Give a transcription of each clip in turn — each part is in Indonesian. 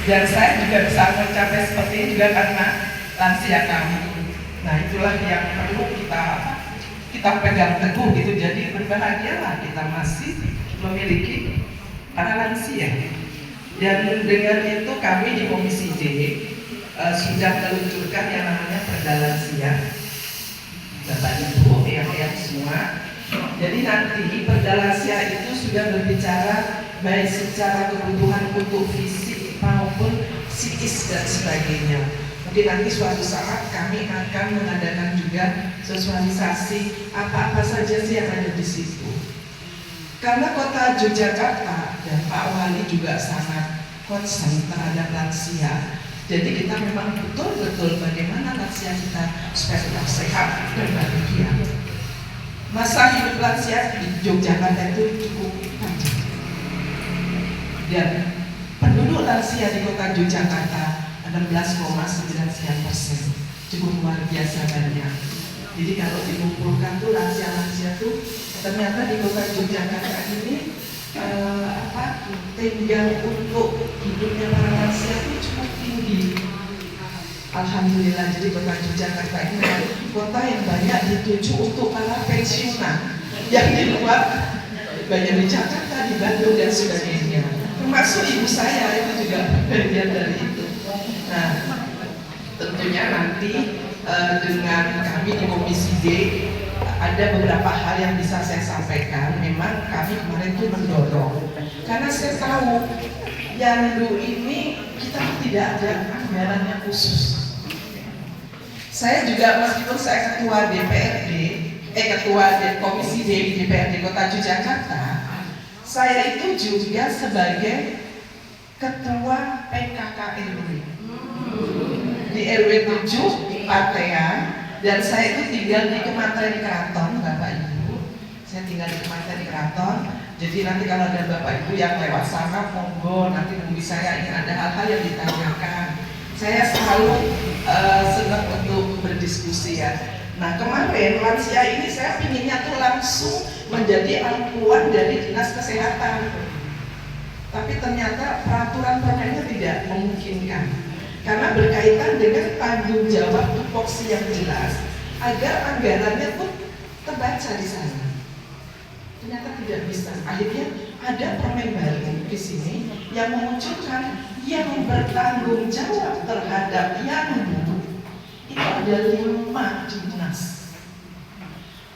Dan saya juga bisa mencapai seperti ini juga karena lansia kami. Nah itulah yang perlu kita pegang teguh gitu. Jadi berbahagialah kita masih memiliki para lansia. Dan dengan itu kami di Komisi D sudah meluncurkan yang namanya Perda Lansia. Bapak Ibu yang semua. Jadi nanti Perda Lansia itu sudah berbicara baik secara kebutuhan untuk fisik maupun psikis dan sebagainya. Mungkin nanti suatu saat kami akan mengadakan juga sosialisasi apa-apa saja sih yang ada di situ. Karena Kota Yogyakarta dan Pak Wali juga sangat concern terhadap lansia. Jadi kita memang betul-betul bagaimana lansia kita supaya tetap sehat dan bahagia. Masa hidup lansia di Yogyakarta itu cukup panjang. Dan penduduk lansia di Kota Yogyakarta 16,9%, cukup luar biasa banyak. Jadi kalau dikumpulkan tuh lansia-lansia tuh ternyata di Kota Yogyakarta ini tinggal untuk hidupnya para lansia itu cukup tinggi. Alhamdulillah, jadi Kota Yogyakarta ini kota yang banyak dituju untuk para pensiunan yang di luar, banyak di Jakarta, di Bandung dan sebagainya. Termasuk ibu saya itu juga bagian dari itu. Nah, tentunya nanti dengan kami di Komisi D ada beberapa hal yang bisa saya sampaikan. Memang kami kemarin itu mendorong karena saya tahu Yandu ini kita tidak ada anggaran yang khusus. Saya juga meskipun saya ketua DPRD, ketua Komisi D di DPRD Kota Yogyakarta, saya itu juga sebagai ketua PKK-RW di RW 7 Partean, dan saya itu tinggal di Kementerian Keraton, Bapak Ibu. Saya tinggal di Kementerian Keraton. Jadi nanti kalau ada Bapak Ibu yang lewat sana, monggo nanti nunggu saya ingin ada hal-hal yang ditanyakan. Saya selalu senang untuk berdiskusi ya. Nah kemarin lansia ini saya pinginnya tuh langsung menjadi ampluan dari Dinas Kesehatan. Tapi ternyata peraturan permennya tidak memungkinkan. Karena berkaitan dengan tanggung jawab tupoksi yang jelas agar anggarannya pun terbaca di sana. Ternyata tidak bisa. Akhirnya ada permen baru di sini yang memunculkan yang bertanggung jawab terhadap Yandu. Itu ada 5 dinas.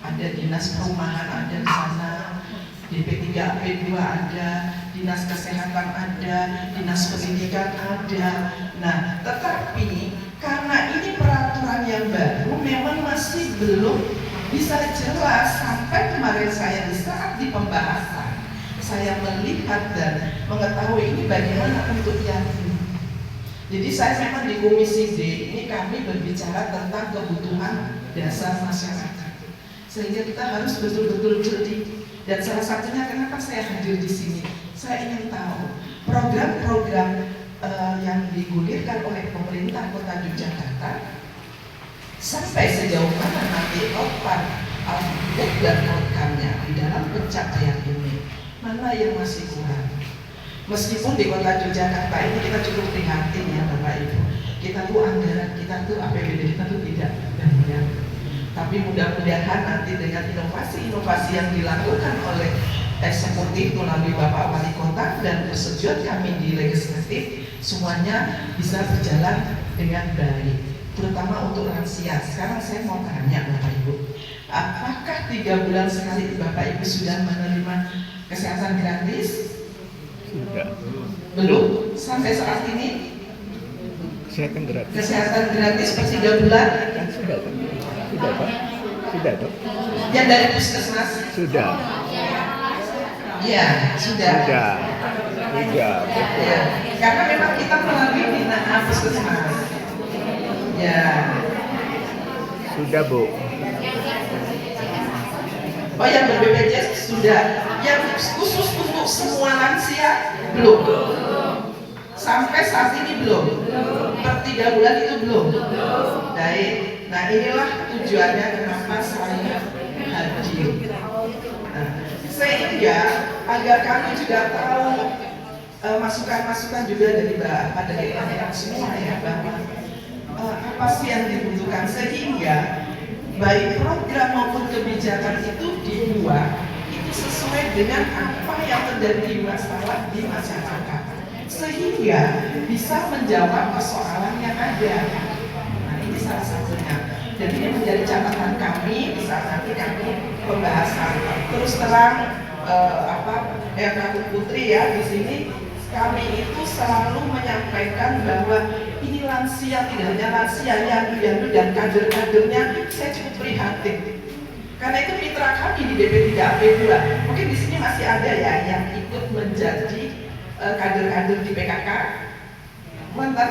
Ada dinas perumahan ada di sana, DP3AP2 ada, dinas kesehatan ada, dinas pendidikan ada. Nah, tetapi karena ini peraturan yang baru memang masih belum bisa jelas. Sampai kemarin saya di saat di pembahasan saya melihat dan mengetahui ini bagaimana untuk Yandu. Jadi saya memang di Komisi D ini kami berbicara tentang kebutuhan dasar masyarakat. Sehingga kita harus betul-betul jeli. Dan salah satunya kenapa saya hadir di sini, saya ingin tahu program-program yang digulirkan oleh pemerintah Kota Yogyakarta sampai sejauh mana nanti output dan outcome-nya di dalam pencapaian ini, mana yang masih kurang. Meskipun di Kota Yogyakarta ini kita cukup prihatin ya Bapak Ibu, kita tuh anggaran kita tuh APBD kita tuh tidak banyak. Tapi mudah-mudahan nanti dengan inovasi-inovasi yang dilakukan oleh eksekutif melalui Bapak Wali Kota dan persetujuan kami di legislatif, semuanya bisa berjalan dengan baik, terutama untuk lansia. Sekarang saya mau tanya Bapak Ibu, apakah 3 bulan sekali Bapak Ibu sudah menerima kesehatan gratis? Sudah. Belum? Sampai saat ini? Kesehatan gratis. Kesehatan gratis per 3 bulan? Kan sudah, sudah Pak. Sudah Dok. Yang dari puskesmas? Sudah. Ya, sudah. Sudah. Sudah. Betul. Ya, karena memang kita melalui binaan puskesmas. Ya. Sudah Bu. Oh yang ber-BPJS sudah. Yang khusus untuk semua lansia belum. Sampai saat ini belum. Per 3 bulan itu belum. Baik. Nah inilah tujuannya kenapa saya hadir. Nah, sehingga agar kami juga tahu masukan-masukan juga dari yang semua ya, bahwa apa sih yang dibutuhkan sehingga baik program maupun kebijakan itu dibuat itu sesuai dengan apa yang terjadi masalah di masyarakat, sehingga bisa menjawab persoalan yang ada. Nah, ini salah satunya. Jadi ini menjadi catatan kami di saat nanti kami pembahasan. Terus terang Kak Putri ya, di sini kami itu selalu menyampaikan bahwa ini lansia, tidak hanya lansia, yandu dan kader-kadernya, saya cukup prihatin. Karena itu mitra kami di DP3 AP2, mungkin di sini masih ada ya yang ikut menjadi kader-kader di PKK. Mantan?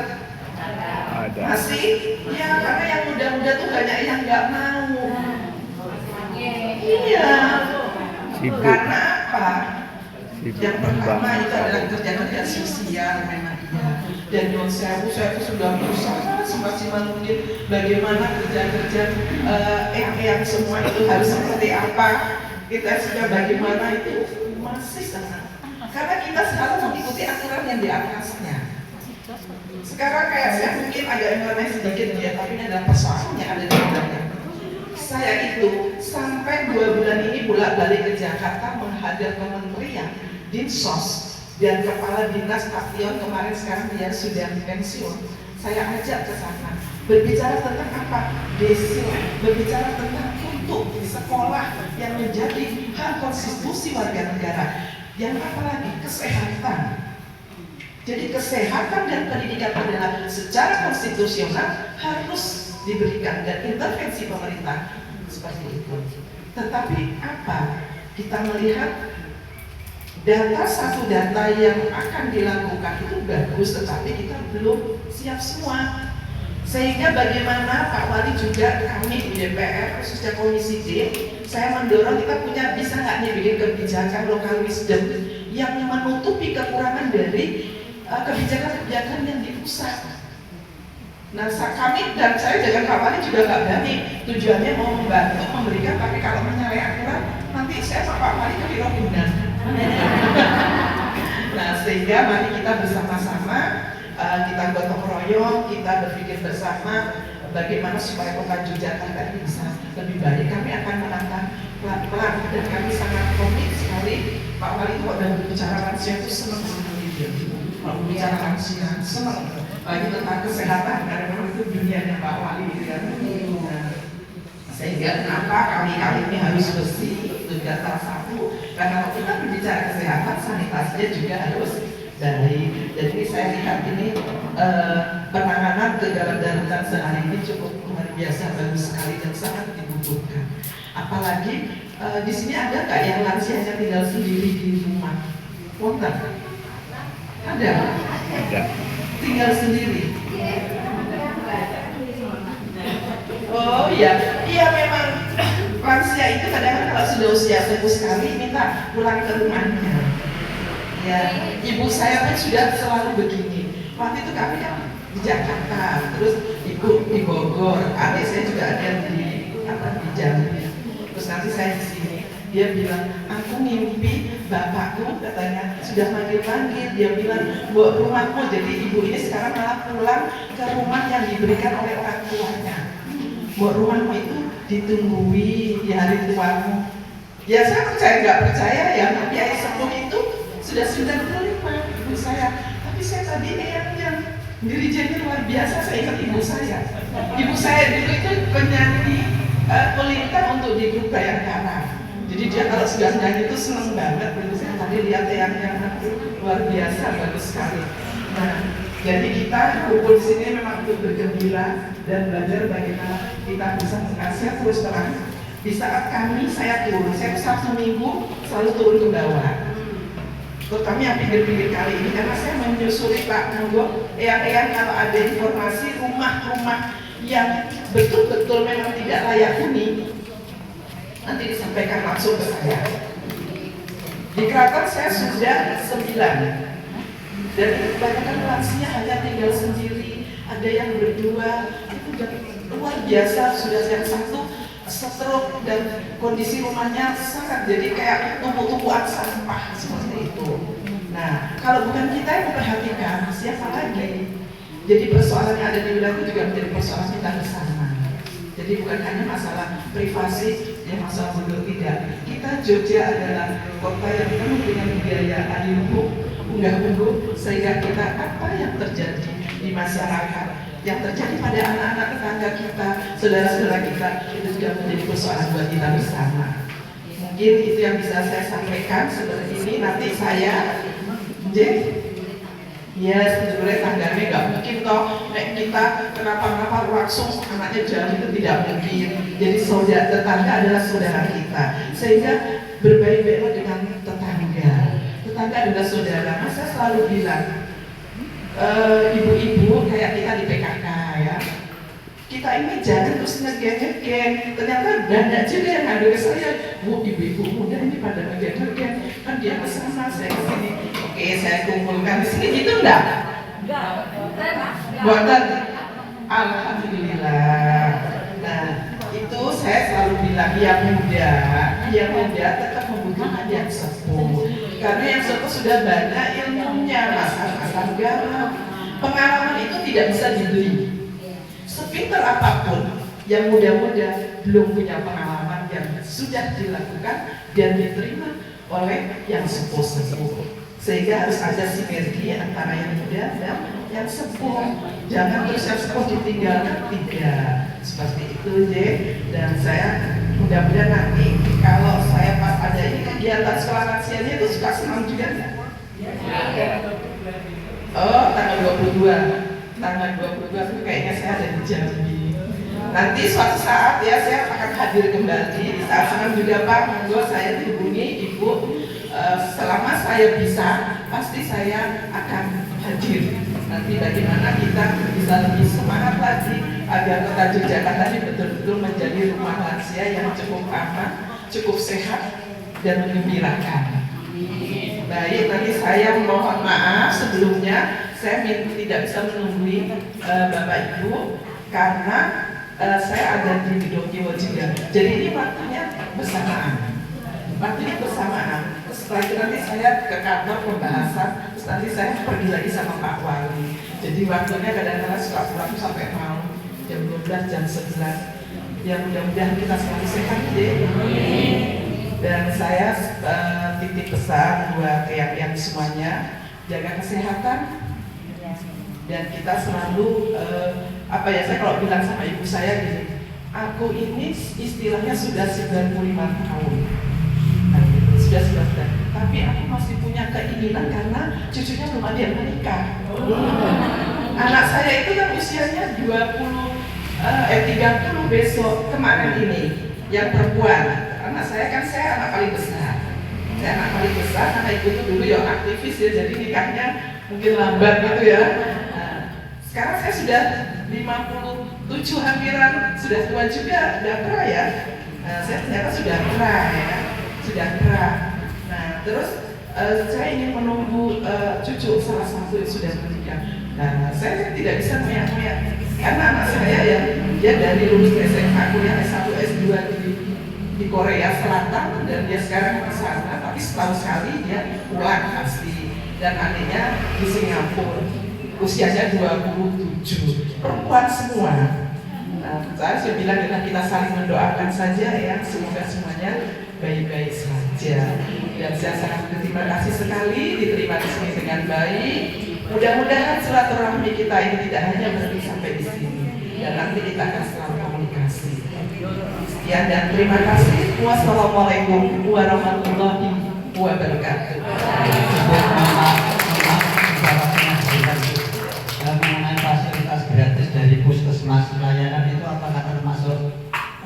Ada. Masih? Ya, karena yang muda-muda tuh banyak yang nggak mau. Iya. Sibuk. Karena apa? Sibuk Yang pertama membangun. itu adalah kerja-kerja sosial memang iya. Dan non saya itu sudah berusaha semaksimal mungkin bagaimana kerja-kerja yang semua itu harus seperti apa. Kita sudah bagaimana itu masih sangat. Karena kita selalu mengikuti aturan yang di atasnya. Sekarang kayak saya mungkin agak nyeleneh sedikit ya, tapi ini adalah persoalannya ada di dalamnya. Saya itu sampai 2 bulan ini bolak-balik ke Jakarta menghadap kementerian, Dinsos, dan kepala dinas Paktion kemarin, sekarang dia sudah pensiun. Saya ajak ke sana, berbicara tentang apa? Desi, berbicara tentang untuk sekolah yang menjadi hak konstitusi warga negara. Yang apalagi kesehatan. Jadi kesehatan dan pendidikan adalah secara konstitusional harus diberikan dan intervensi pemerintah seperti itu. Tetapi apa? Kita melihat satu data yang akan dilakukan itu bagus, tetapi kita belum siap semua. Sehingga bagaimana Pak Wali juga kami di DPR khususnya Komisi D, saya mendorong kita bisa nggak nih bikin kebijakan lokal wisdom yang menutupi kekurangan dari kebijakan-kebijakan yang di pusat. Nah, kami dan saya dengan Pak Wali juga nggak berani. Tujuannya mau membantu, memberikan, tapi kalau menyalahi aturan, nanti saya sama Pak Wali ke Ragunan. Nah, sehingga mari kita bersama-sama, kita gotong royong, kita berpikir bersama bagaimana supaya Kota Yogyakarta ini bisa lebih baik. Kami akan menantang pelan-pelan dan kami sangat komit sekali. Pak Wali kok dan berbicara lansia itu senang sekali dia. Kalau bicara lansia senang. Lagi tentang kesehatan, karena memang itu dunianya Pak Wali kan. Sehingga kenapa kami kali ini harus bersih, itu juga salah satu. Karena kalau kita berbicara kesehatan, sanitasinya juga harus baik. Jadi saya lihat ini penanganan kegawat darurat sehari ini cukup luar biasa, bagus sekali dan sangat dibutuhkan. Apalagi di sini ada nggak yang lansianya tinggal sendiri di rumah? Wonten? Ada? Ada. Tinggal sendiri. Oh iya, iya memang lansia itu kadang-kadang kalau sudah usia sepuh sekali minta pulang ke rumahnya. Ya, ibu saya pun sudah selalu begini. Waktu itu kami kan di Jakarta, terus ibu di Bogor, adik saya juga ada di Jambi. Terus nanti saya di sini, dia bilang, aku mimpi bapakku katanya sudah manggil-manggil. Dia bilang, buat rumahmu. Jadi ibu ini sekarang malah pulang ke rumah yang diberikan oleh orang tuanya. Buat rumahmu itu ditunggui di hari tuamu. Ya saya percaya nggak percaya ya, tapi ayah sepuh itu sudah 95 ibu saya. Tapi saya tadi yang dirijennya luar biasa, saya ingat ibu saya. Ibu saya dulu itu penyanyi kulintang untuk di grup Bayangkara. Jadi dia kalau sudah nyanyi itu seneng banget. Ibu saya tadi lihat yang luar biasa, bagus sekali. Nah, jadi kita kumpul di sini memang untuk bergembira dan belajar bagaimana kita bisa mengasiah terus terang. Di saat saya turun, saya Sabtu Minggu selalu turun ke bawah. Terutama yang pinggir-pinggir kali ini karena saya menyusuri Pak Monggo, eyang-eyang kalau ada informasi rumah-rumah yang betul-betul memang tidak layak huni, nanti disampaikan langsung ke saya. Di Kraton saya sudah 9. Dan kebanyakan lansia hanya tinggal sendiri, ada yang berdua, itu udah luar biasa. Sudah yang satu stroke dan kondisi rumahnya sangat jadi kayak tumpuk-tumpukan sampah seperti itu. Nah, kalau bukan kita yang memperhatikan, siapa lagi? Jadi persoalan yang ada di wilayah itu juga menjadi persoalan kita bersama. Jadi bukan hanya masalah privasi, ya masalah bodoh tidak. Kita Jogja adalah kota yang penuh dengan budaya adiluhung, unggah-ungguh, sehingga kita apa yang terjadi di masyarakat, yang terjadi pada anak-anak tetangga kita, saudara-saudara kita, itu juga menjadi persoalan buat kita bersama. Mungkin itu yang bisa saya sampaikan seperti ini. Nanti saya, ya sebetulnya tangganya nggak mungkin toh, kita kenapa-napa langsung anaknya jauh itu tidak mungkin. Jadi saudara tetangga adalah saudara kita, sehingga berbaik-baiklah dengan tetangga. Tetangga adalah saudara. Mas saya selalu bilang, ibu-ibu kayak kita di PKK ya, kita ini jangan terus ngegen-ngegen. Ternyata banyak juga yang ngadu ke saya, Bu, ibu-ibu muda ini pada ngegen-ngegen, kan dia kesana, saya kesini. Oke, saya kumpulkan di sini, gitu enggak? Buatan, alhamdulillah. Nah, itu saya selalu bilang yang muda tetap membutuhkan yang sepuh. Karena yang sepuh sudah banyak ilmunya, masalah garam. Pengalaman itu tidak bisa dibeli. Sepintar apapun, yang muda-muda belum punya pengalaman yang sudah dilakukan dan diterima oleh yang sepuh-sepuh. Sehingga harus ada sinergi antara yang muda dan yang sepuh. Jangan terus yang sepuh ditinggalkan, tidak. Seperti itu, dan saya mudah-mudahan nanti kalau saya pas ada ini kegiatan sekolah lansianya itu suka senang juga enggak? Oh, tanggal 22 itu kayaknya saya ada di Jambi. Nanti suatu saat ya saya akan hadir kembali. Saat senang juga Pak, monggo saya dihubungi Ibu. Selama saya bisa, pasti saya akan hadir. Nanti bagaimana kita bisa lebih semangat lagi agar kota Yogyakarta ini betul-betul menjadi rumah lansia yang cukup aman, cukup sehat, dan menggembirakan. Baik, nanti saya mohon maaf sebelumnya, saya tidak bisa menunggu Bapak Ibu karena saya ada di Widokiwo juga. Jadi ini waktunya bersamaan. Setelah itu nanti saya ke kantor pembahasan, terus nanti saya pergi lagi sama Pak Wali. Jadi waktunya kadang-kadang suka pulang sampai malam, jam 12, jam 11. Ya mudah-mudahan kita selalu sehat deh. Dan saya titip pesan buat yang semuanya, jaga kesehatan. Dan kita selalu, saya kalau bilang sama ibu saya gini, aku ini istilahnya sudah 95 tahun. Sudah tapi aku masih punya keinginan karena cucunya belum ada yang menikah. Anak saya itu kan usianya 30 besok kemarin ini yang perempuan. Anak saya anak paling besar. Karena ibu itu dulu yang aktivis ya, jadi nikahnya mungkin lambat gitu ya. Nah, sekarang saya sudah 57 hampiran, sudah tua juga, udah gerah ya. Nah, saya ternyata sudah gerah ya. Nah, terus saya ingin menunggu cucu salah satu yang sudah menikah. Nah, saya tidak bisa melihat karena anak saya ya, dia dari lulus SMA, kuliah S1, S2 di Korea Selatan dan dia sekarang di sana, tapi setahun sekali dia pulang pasti. Dan adiknya di Singapura, usianya 27, perempuan semua. Nah, saya bilang kita saling mendoakan saja ya, semoga semuanya baik-baik saja. Dan saya sangat berterima kasih sekali diterima di sini dengan baik. Mudah-mudahan silaturahmi kita ini tidak hanya berhenti sampai di sini, dan nanti kita akan selalu komunikasi. Sekian dan terima kasih. Wassalamualaikum warahmatullahi wabarakatuh. Mengenai fasilitas gratis dari puskesmas layanan itu apakah termasuk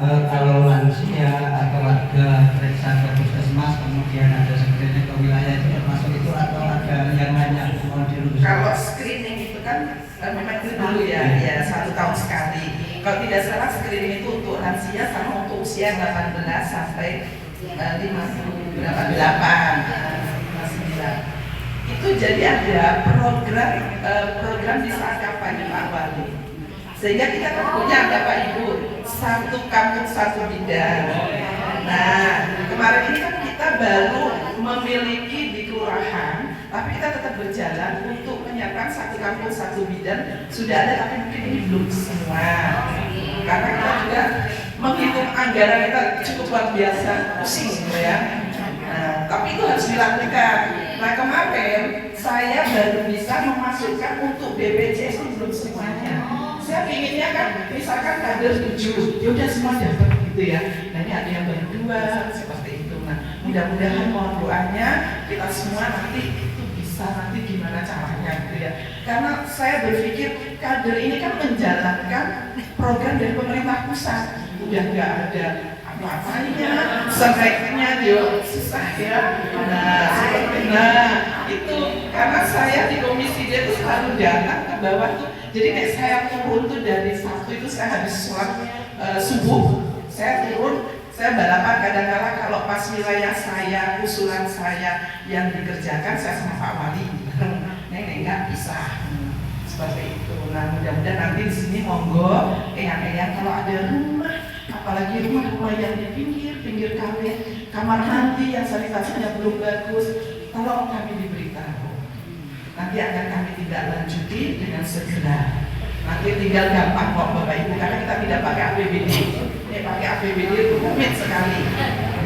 kalau lansia atau warga periksa ke puskesmas kemudian ada screening ke wilayah itu termasuk itu atau ada yang lainnya? Kalau screening itu kan memang itu dulu ya 1 tahun sekali. Kalau tidak salah screening itu untuk lansia sama untuk usia 18 sampai 59. Itu jadi ada program di saat kampanye Pak Wali. Sehingga kita kan punya Bapak Ibu, satu kampung satu bidang. Nah, kemarin ini kan kita baru memiliki di kelurahan Tapi kita tetap berjalan untuk menyiapkan satu kampung satu bidan sudah ada, tapi mungkin ini belum semua. Karena kita juga menghitung anggaran kita cukup luar biasa, pusing gitu ya. Nah, tapi itu harus dilakukan. Nah, kemarin saya baru bisa memasukkan untuk BPJS itu belum semuanya. Saya inginnya kan, misalkan kader 7, ya udah semua dapat gitu ya. Nah, ini ada yang baru 2, seperti itu. Nah, mudah-mudahan mohon doanya kita semua nanti itu bisa nanti gimana caranya gitu ya. Karena saya berpikir kader ini kan menjalankan program dari pemerintah pusat. Udah nggak ada apa-apanya, sebaiknya dia susah ya. Nah, itu karena saya di komisi dia tuh selalu datang ke bawah tuh. Jadi kayak saya turun tuh dari Sabtu itu saya habis sholat subuh, saya turun, saya balapan kadang-kadang kalau pas wilayah saya, usulan saya yang dikerjakan saya sama Pak Wali, nenek nggak bisa. Seperti itu. Nah, mudah-mudahan nanti di sini monggo, eyang-eyang kalau ada rumah, apalagi rumah-rumah yang di pinggir kawin, kamar mandi yang sanitasinya belum bagus, tolong kami diberitahu. Nanti akan kami tidak lanjuti dengan segera. Nanti tinggal gampang kok Bapak Ibu, karena kita tidak pakai APBD. Ini pakai APBD rumit sekali.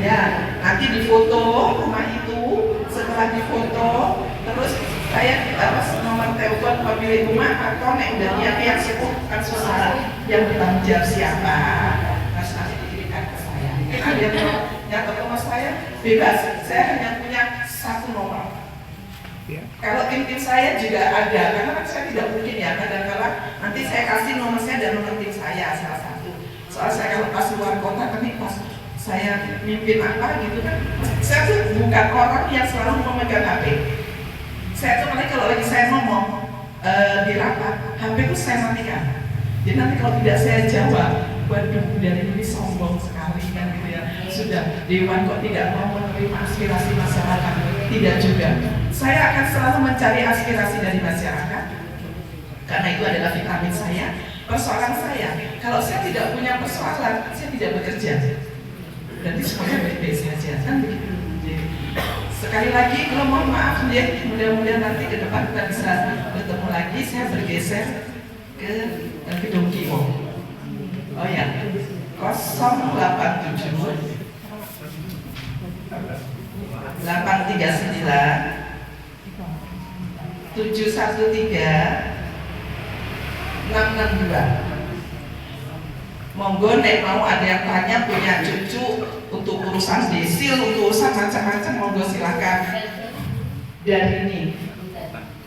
Ya, nanti difoto rumah itu, setelah difoto, terus saya nomor telepon pemilik rumah atau nek udah yang sepuh kan susah, yang bertanggung jawab siapa, harus nanti dikirimkan ke saya. Mungkin ada yang ketemu saya bebas, saya hanya punya satu nomor. Kalau tim saya juga ada, karena kan saya tidak mungkin ya kadang-kadang nanti saya kasih nomor saya dan nomor tim saya salah satu. Soal saya kalau pas luar kota kan pas saya mimpin apa gitu kan, saya tuh bukan orang yang selalu memegang HP. Saya tuh kalau lagi saya ngomong di rapat, HP itu saya matikan. Jadi nanti kalau tidak saya jawab, waduh dari ini sombong sekali kan gitu ya. Sudah Dewan kok tidak mau menerima aspirasi masyarakat? Tidak juga. Saya akan selalu mencari aspirasi dari masyarakat, karena itu adalah vitamin saya. Persoalan saya, kalau saya tidak punya persoalan, saya tidak bekerja. Berarti semuanya baik-baik saja, kan begitu. Sekali lagi, kalau mohon maaf ya, mudah-mudahan nanti ke depan kita bisa bertemu lagi. Saya bergeser ke gedung Kimo. Oh ya, 087 839 713 662. Monggo nek mau ada yang tanya punya cucu untuk urusan desil, untuk urusan macam-macam, monggo silakan dari ini.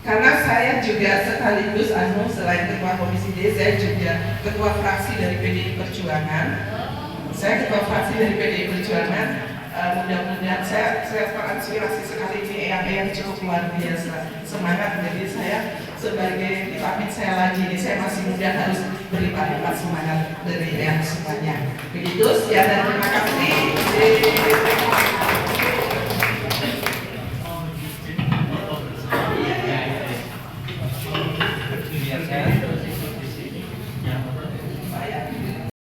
Karena saya juga sekaligus selain ketua komisi D, saya juga ketua fraksi dari PDI Perjuangan. Saya ketua fraksi dari PDI Perjuangan. Mudah-mudahan saya terinspirasi sekali ini yang cukup luar biasa semangat. Jadi saya sebagai vitamin saya lagi ini, saya masih muda harus berlipat-lipat semangat dari yang semuanya. Begitu, sekian dan terima kasih.